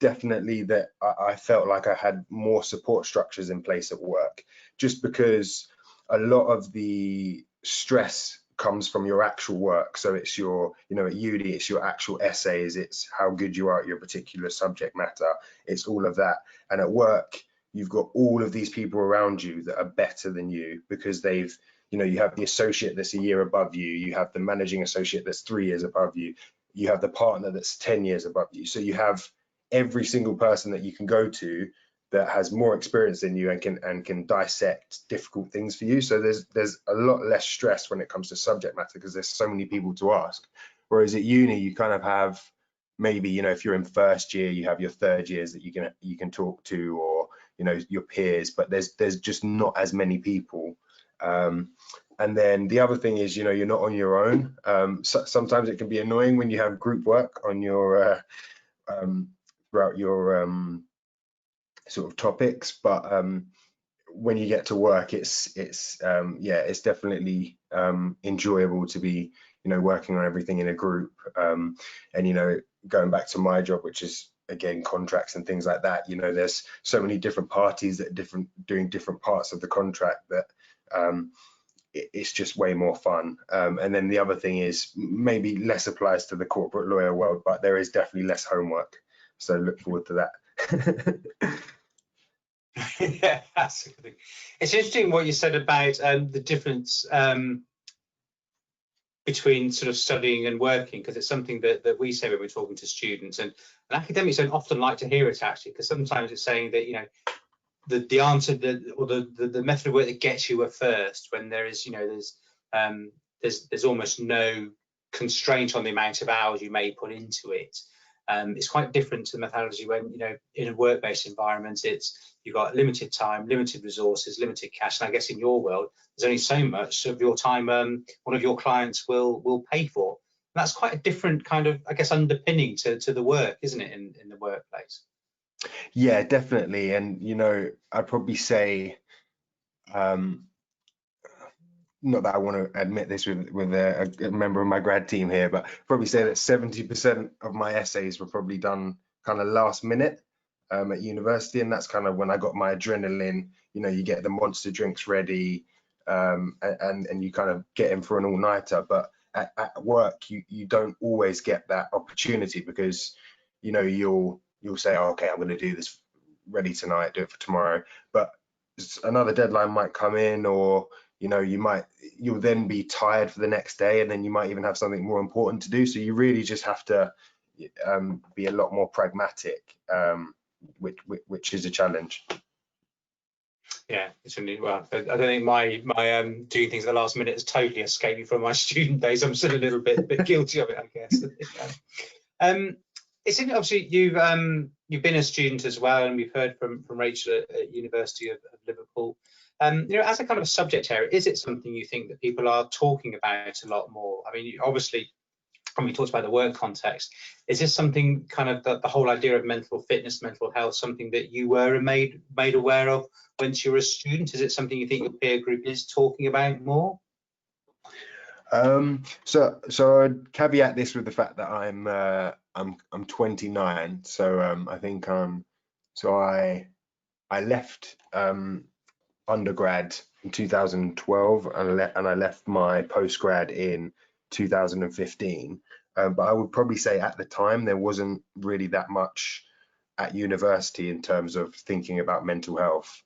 definitely that I felt like I had more support structures in place at work, just because a lot of the stress comes from your actual work. So it's your, at uni, it's your actual essays, it's how good you are at your particular subject matter, it's all of that. And at work, you've got all of these people around you that are better than you because they've, you have the associate that's a year above you, you have the managing associate that's 3 years above you, you have the partner that's 10 years above you. So you have every single person that you can go to that has more experience than you and can dissect difficult things for you. So there's a lot less stress when it comes to subject matter because there's so many people to ask. Whereas at uni, you kind of have maybe, if you're in first year, you have your third years that you can talk to, or your peers, but there's just not as many people. And then the other thing is, you're not on your own. Sometimes it can be annoying when you have group work on your throughout your sort of topics, but when you get to work, it's definitely enjoyable to be working on everything in a group. And going back to my job, which is again contracts and things like that, there's so many different parties that are doing different parts of the contract that it's just way more fun. And then the other thing is, maybe less applies to the corporate lawyer world, but there is definitely less homework, so look forward to that. Yeah, that's a good thing. It's interesting what you said about the difference between sort of studying and working, because it's something that we say when we're talking to students, and academics don't often like to hear it, actually, because sometimes it's saying that the answer or the method of work that gets you a first, when there is there's almost no constraint on the amount of hours you may put into it. It's quite different to the methodology when in a work-based environment, you've got limited time, limited resources, limited cash, and I guess in your world there's only so much of your time one of your clients will pay for. And that's quite a different kind of, I guess, underpinning to the work, isn't it, in the workplace? Yeah, definitely. And I'd probably say, not that I want to admit this with a member of my grad team here, but probably say that 70% of my essays were probably done kind of last minute at university, and that's kind of when I got my adrenaline. You get the monster drinks ready, and you kind of get in for an all-nighter. But at work, you don't always get that opportunity because you'll say, oh, okay, I'm going to do this ready tonight, do it for tomorrow, but another deadline might come in, or you'll then be tired for the next day, and then you might even have something more important to do. So you really just have to be a lot more pragmatic, which is a challenge. Yeah, it's really, well, I don't think my doing things at the last minute has totally escaped me from my student days. I'm still a little bit guilty of it, I guess. It's obviously you've been a student as well, and we've heard from Rachael at University of Liverpool. As a kind of a subject area, is it something you think that people are talking about a lot more? I mean, obviously, when we talked about the work context, is this something kind of the whole idea of mental fitness, mental health, something that you were made aware of once you were a student? Is it something you think your peer group is talking about more? So I'd caveat this with the fact that I'm 29, so I think so I left undergrad in 2012, and I left my postgrad in 2015. But I would probably say at the time there wasn't really that much at university in terms of thinking about mental health.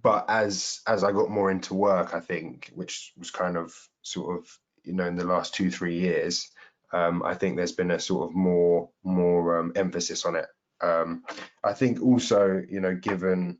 But as I got more into work, I think, which was kind of sort of in the last 2-3 years, I think there's been a sort of more emphasis on it. I think also, given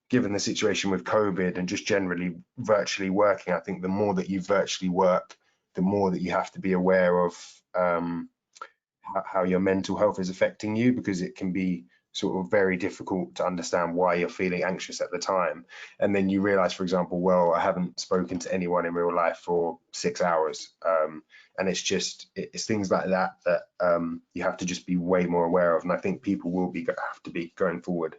the situation with COVID and just generally virtually working, I think the more that you virtually work, the more that you have to be aware of how your mental health is affecting you, because it can be sort of very difficult to understand why you're feeling anxious at the time. And then you realize, for example, well, I haven't spoken to anyone in real life for 6 hours. And it's things like that you have to just be way more aware of. And I think people will have to be going forward.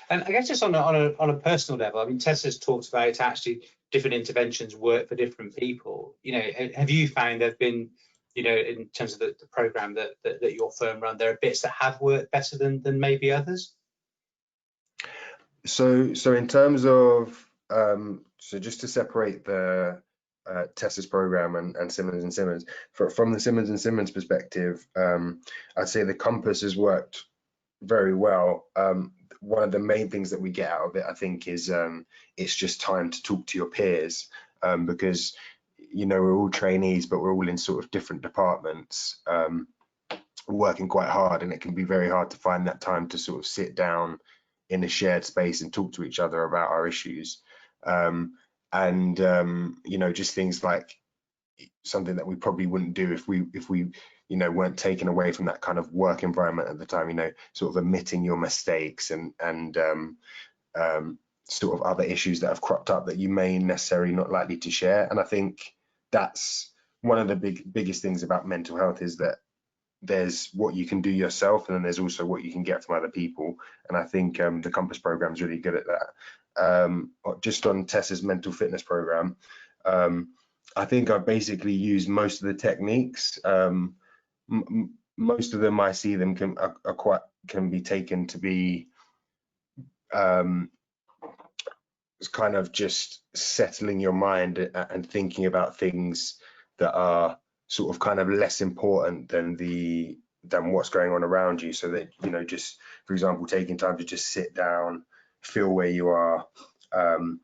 And I guess just on a personal level, I mean, Tessa's talked about actually different interventions work for different people. You know, have you found there've been, you know, in terms of the program that your firm run, there are bits that have worked better than maybe others? So in terms of so just to separate the Tessa's program and Simmons and Simmons, from the Simmons and Simmons perspective, I'd say the compass has worked very well. One of the main things that we get out of it, I think, is it's just time to talk to your peers, because, you know, we're all trainees, but we're all in sort of different departments, working quite hard, and it can be very hard to find that time to sort of sit down in a shared space and talk to each other about our issues. You know, just things like something that we probably wouldn't do if we you know, weren't taken away from that kind of work environment at the time, you know, sort of admitting your mistakes and sort of other issues that have cropped up that you may necessarily not likely to share. And I think that's one of the biggest things about mental health, is that there's what you can do yourself, and then there's also what you can get from other people. And I think the Compass program is really good at that. Just on Tessa's mental fitness program, I think I basically used most of the techniques. Most of them, I see them can be taken to be kind of just settling your mind and thinking about things that are sort of kind of less important than what's going on around you. So that, you know, just for example, taking time to just sit down, feel where you are, and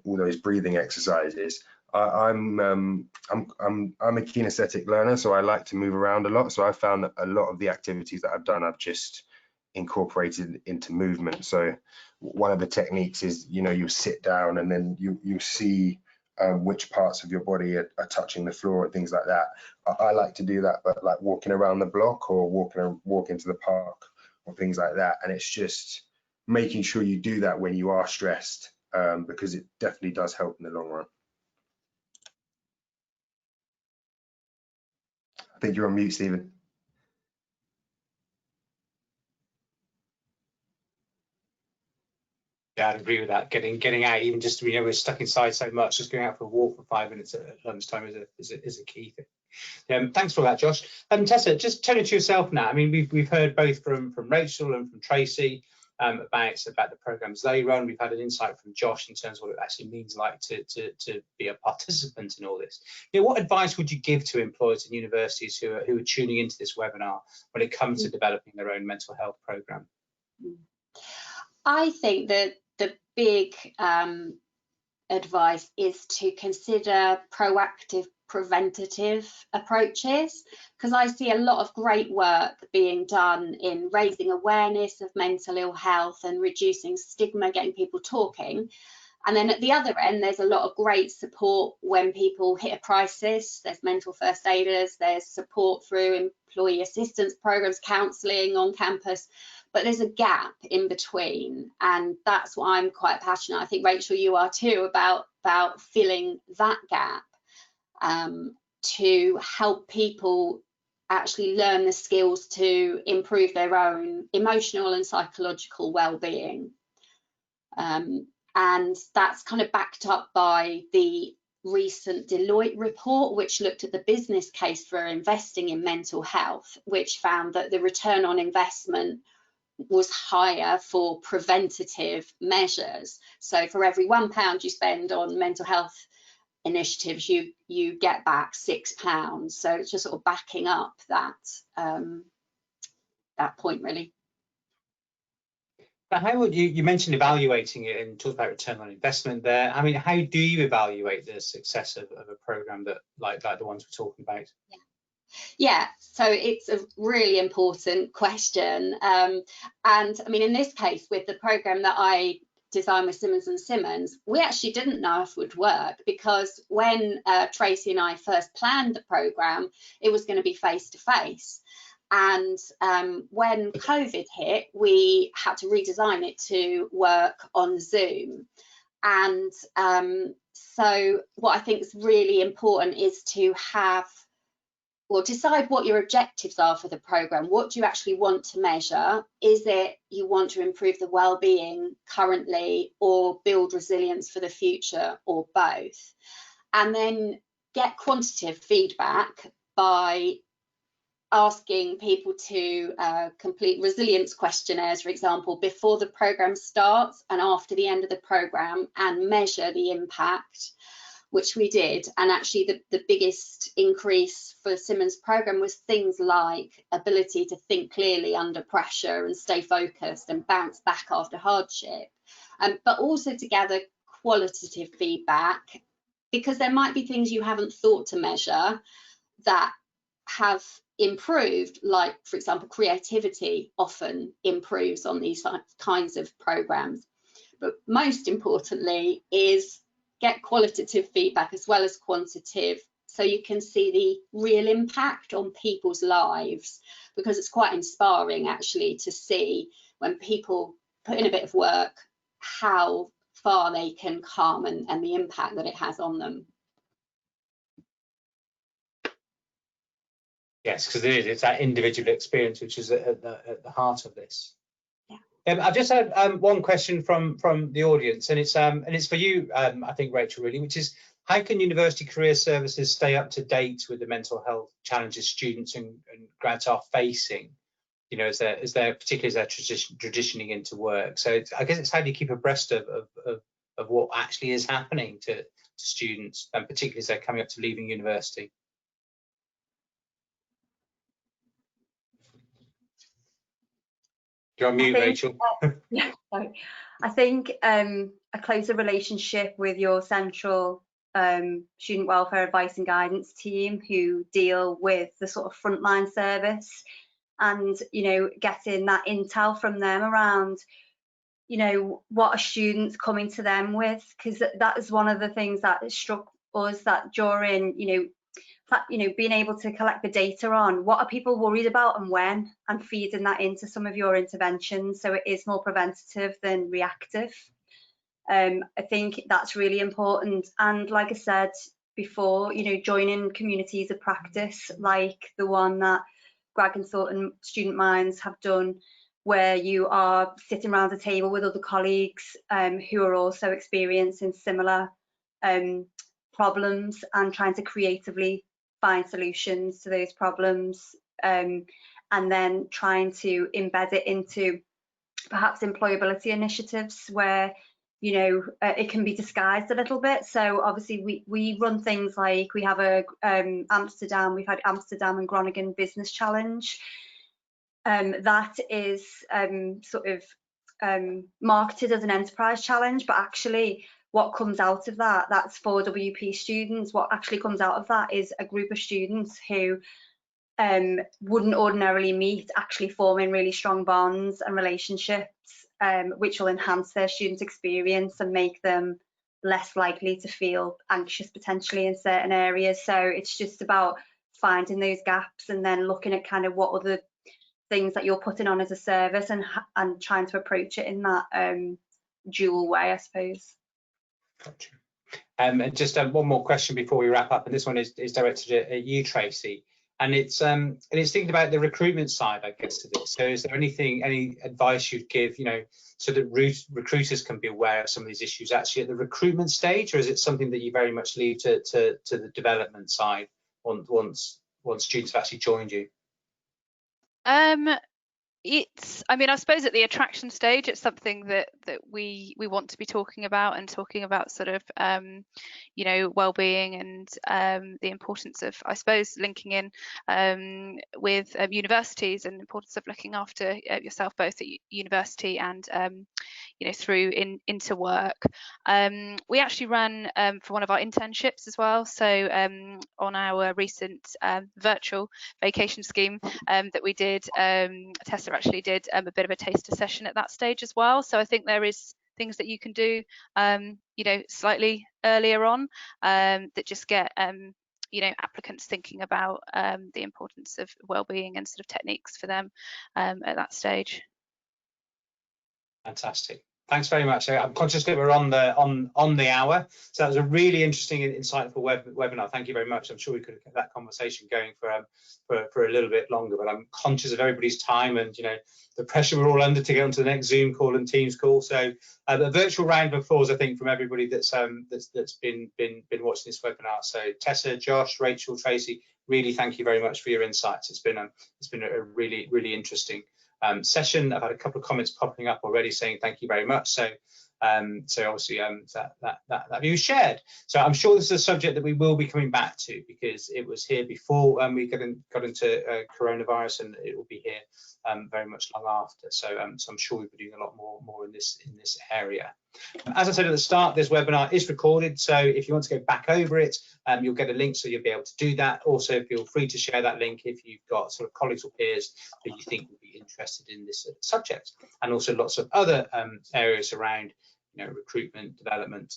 all those breathing exercises. I'm a kinesthetic learner, so I like to move around a lot. So I found that a lot of the activities that I've done, I've just incorporated into movement. So one of the techniques is, you know, you sit down and then you see which parts of your body are touching the floor and things like that. I like to do that, but like walking around the block or walk into the park or things like that. And it's just making sure you do that when you are stressed, because it definitely does help in the long run. I think you're on mute, Stephen. Yeah, I'd agree with that. Getting out, even just, you know, we're stuck inside so much, just going out for a walk for 5 minutes at lunchtime is a key thing. Thanks for that, Josh. Tessa, just turning to yourself now. I mean, we've heard both from Rachael and from Tracy about the programs they run. We've had an insight from Josh in terms of what it actually means like to be a participant in all this. You know, what advice would you give to employers and universities who are tuning into this webinar when it comes to developing their own mental health program? I think that the big advice is to consider proactive, preventative approaches, because I see a lot of great work being done in raising awareness of mental ill health and reducing stigma, getting people talking. And then at the other end, there's a lot of great support when people hit a crisis. There's mental first aiders, there's support through employee assistance programs, counselling on campus. But there's a gap in between, and that's what I'm quite passionate. I think, Rachael, you are too, about filling that gap, to help people actually learn the skills to improve their own emotional and psychological well-being. And that's kind of backed up by the recent Deloitte report, which looked at the business case for investing in mental health, which found that the return on investment was higher for preventative measures. So for every £1 you spend on mental health initiatives, you get back £6. So it's just sort of backing up that that point, really. But how would you mentioned evaluating it and talked about return on investment there. I mean, how do you evaluate the success of a program that like the ones we're talking about? Yeah, so it's a really important question. And I mean, in this case, with the program that I designed with Simmons and Simmons, we actually didn't know if it would work, because when Tracy and I first planned the program, it was going to be face-to-face. And when COVID hit, we had to redesign it to work on Zoom. And so what I think is really important is to have well, decide what your objectives are for the programme. What do you actually want to measure? Is it you want to improve the well-being currently or build resilience for the future, or both? And then get quantitative feedback by asking people to complete resilience questionnaires, for example, before the programme starts and after the end of the programme, and measure the impact, which we did. And actually the biggest increase for Simmons programme was things like ability to think clearly under pressure and stay focused and bounce back after hardship, but also to gather qualitative feedback, because there might be things you haven't thought to measure that have improved, like, for example, creativity often improves on these kinds of programs. But most importantly is get qualitative feedback as well as quantitative, so you can see the real impact on people's lives, because it's quite inspiring actually to see when people put in a bit of work how far they can come and the impact that it has on them. Yes, because it's that individual experience which is at the heart of this. Yeah. I've just had one question from the audience, and it's for you, I think, Rachel, really, which is, how can University Career Services stay up to date with the mental health challenges students and grads are facing? You know, as they're particularly as they're transitioning into work. So I guess it's how do you keep abreast of what actually is happening to students, and particularly as they're coming up to leaving university. You're on mute, Rachel. Yeah, sorry. I think a closer relationship with your central student welfare advice and guidance team, who deal with the sort of frontline service, and, you know, getting that intel from them around, you know, what are students coming to them with, because that is one of the things that struck us, that during, you know, being able to collect the data on what are people worried about and when, and feeding that into some of your interventions, so it is more preventative than reactive. I think that's really important. And like I said before, you know, joining communities of practice like the one that Grad Consult and Student Minds have done, where you are sitting around a table with other colleagues who are also experiencing similar problems, and trying to creatively find solutions to those problems, and then trying to embed it into perhaps employability initiatives where, you know, it can be disguised a little bit. So obviously we run things like, we have a we've had Amsterdam and Groningen Business Challenge. That is sort of marketed as an enterprise challenge, but actually what comes out of that, that's for WP students. What actually comes out of that is a group of students who wouldn't ordinarily meet, actually forming really strong bonds and relationships, which will enhance their student experience and make them less likely to feel anxious potentially in certain areas. So it's just about finding those gaps and then looking at kind of what other things that you're putting on as a service, and trying to approach it in that dual way, I suppose. Gotcha. And just one more question before we wrap up, and this one is directed at you, Tracy, and it's thinking about the recruitment side, I guess, to this. So is there any advice you'd give, you know, so that recruiters can be aware of some of these issues actually at the recruitment stage, or is it something that you very much leave to the development side once students have actually joined you? I mean, I suppose at the attraction stage, it's something that we want to be talking about sort of, you know, well-being and the importance of, I suppose, linking in with universities, and the importance of looking after yourself both at university and you know, through into work. We actually ran for one of our internships as well. So on our recent virtual vacation scheme that we did, Tessa actually did a bit of a taster session at that stage as well. So I think there is things that you can do, you know, slightly earlier on, that just get you know, applicants thinking about the importance of well-being and sort of techniques for them at that stage. Fantastic. Thanks very much. I'm conscious that we're on the hour, so that was a really interesting and insightful webinar. Thank you very much. I'm sure we could have kept that conversation going for a little bit longer, but I'm conscious of everybody's time and the pressure we're all under to get onto the next Zoom call and Teams call. So a virtual round of applause, I think, from everybody that's been watching this webinar. So Tessa, Josh, Rachel, Tracy, really thank you very much for your insights. It's been a really interesting session. I've had a couple of comments popping up already saying thank you very much. So obviously that view is shared. So I'm sure this is a subject that we will be coming back to, because it was here before we got into coronavirus, and it will be here very much long after. So I'm sure we'll be doing a lot more in this area. As I said at the start, this webinar is recorded, so if you want to go back over it, you'll get a link, so you'll be able to do that. Also, feel free to share that link if you've got sort of colleagues or peers that you think would be interested in this subject, and also lots of other areas around recruitment, development,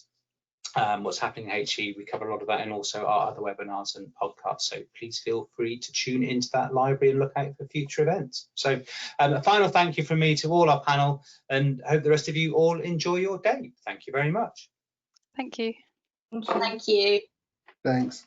what's happening at HE. We cover a lot of that, and also our other webinars and podcasts. So please feel free to tune into that library and look out for future events. So a final thank you from me to all our panel, and I hope the rest of you all enjoy your day. Thank you very much. Thank you. Thank you. Thanks.